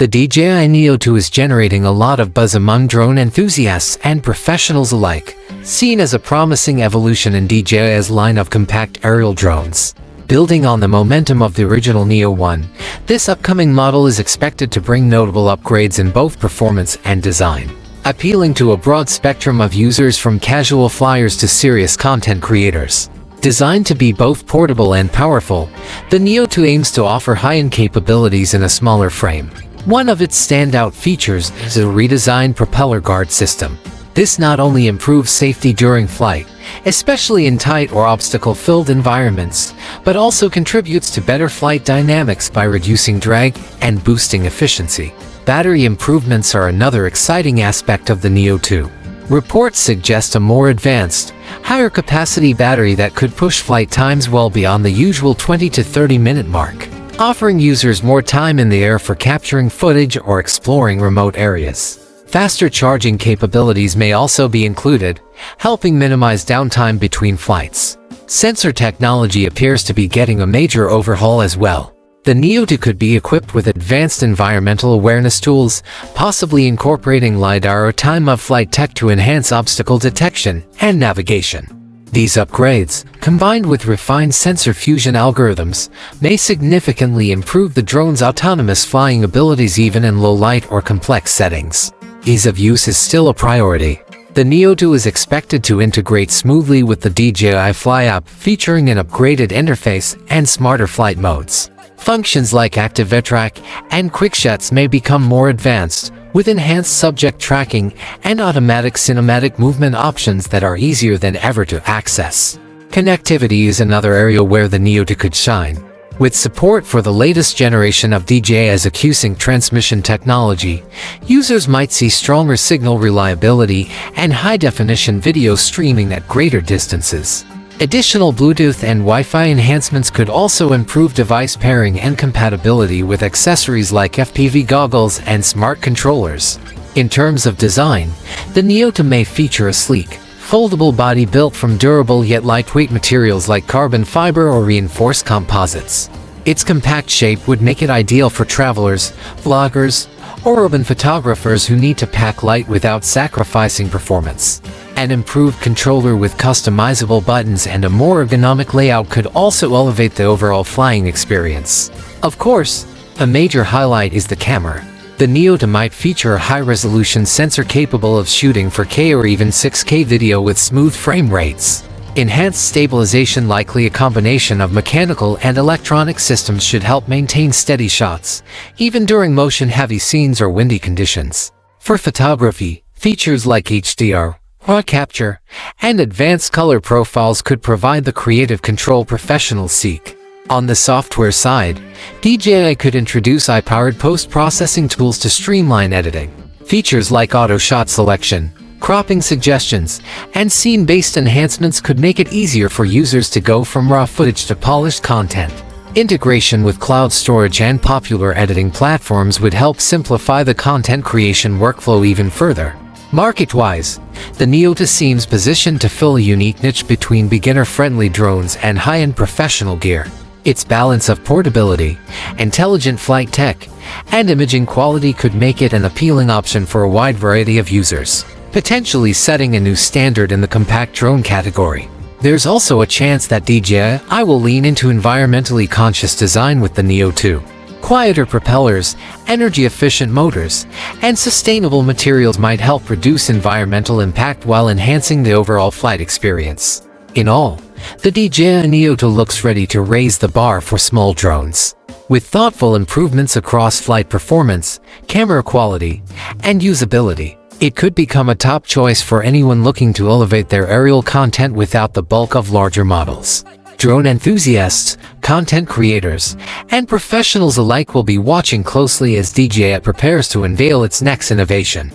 The DJI Neo 2 is generating a lot of buzz among drone enthusiasts and professionals alike, seen as a promising evolution in DJI's line of compact aerial drones. Building on the momentum of the original Neo 1, this upcoming model is expected to bring notable upgrades in both performance and design, appealing to a broad spectrum of users from casual flyers to serious content creators. Designed to be both portable and powerful, the Neo 2 aims to offer high-end capabilities in a smaller frame. One of its standout features is a redesigned propeller guard system. This not only improves safety during flight, especially in tight or obstacle-filled environments, but also contributes to better flight dynamics by reducing drag and boosting efficiency. Battery improvements are another exciting aspect of the Neo 2. Reports suggest a more advanced, higher-capacity battery that could push flight times well beyond the usual 20 to 30-minute mark, offering users more time in the air for capturing footage or exploring remote areas. Faster charging capabilities may also be included, helping minimize downtime between flights. Sensor technology appears to be getting a major overhaul as well. The Neo 2 could be equipped with advanced environmental awareness tools, possibly incorporating LiDAR or time-of-flight tech to enhance obstacle detection and navigation. These upgrades, combined with refined sensor fusion algorithms, may significantly improve the drone's autonomous flying abilities even in low light or complex settings. Ease of use is still a priority. The Neo 2 is expected to integrate smoothly with the DJI Fly app, featuring an upgraded interface and smarter flight modes. Functions like active track and quick shuts may become more advanced, with enhanced subject tracking and automatic cinematic movement options that are easier than ever to access. Connectivity is another area where the Neo 2 could shine. With support for the latest generation of DJI's Q-Sync transmission technology, users might see stronger signal reliability and high-definition video streaming at greater distances. Additional Bluetooth and Wi-Fi enhancements could also improve device pairing and compatibility with accessories like FPV goggles and smart controllers. In terms of design, the Neo 2 may feature a sleek, foldable body built from durable yet lightweight materials like carbon fiber or reinforced composites. Its compact shape would make it ideal for travelers, vloggers, or urban photographers who need to pack light without sacrificing performance. An improved controller with customizable buttons and a more ergonomic layout could also elevate the overall flying experience. Of course, a major highlight is the camera. The Neo 2 might feature a high-resolution sensor capable of shooting 4K or even 6K video with smooth frame rates. Enhanced stabilization, likely a combination of mechanical and electronic systems, should help maintain steady shots, even during motion-heavy scenes or windy conditions. For photography, features like HDR, RAW capture, and advanced color profiles could provide the creative control professionals seek. On the software side, DJI could introduce AI-powered post-processing tools to streamline editing. Features like auto shot selection, cropping suggestions, and scene-based enhancements could make it easier for users to go from raw footage to polished content. Integration with cloud storage and popular editing platforms would help simplify the content creation workflow even further. Market-wise, the Neo 2 seems positioned to fill a unique niche between beginner-friendly drones and high-end professional gear. Its balance of portability, intelligent flight tech, and imaging quality could make it an appealing option for a wide variety of users, potentially setting a new standard in the compact drone category. There's also a chance that DJI will lean into environmentally conscious design with the Neo 2. Quieter propellers, energy-efficient motors, and sustainable materials might help reduce environmental impact while enhancing the overall flight experience. In all, the DJI Neo 2 looks ready to raise the bar for small drones. With thoughtful improvements across flight performance, camera quality, and usability, it could become a top choice for anyone looking to elevate their aerial content without the bulk of larger models. Drone enthusiasts, content creators, and professionals alike will be watching closely as DJI prepares to unveil its next innovation.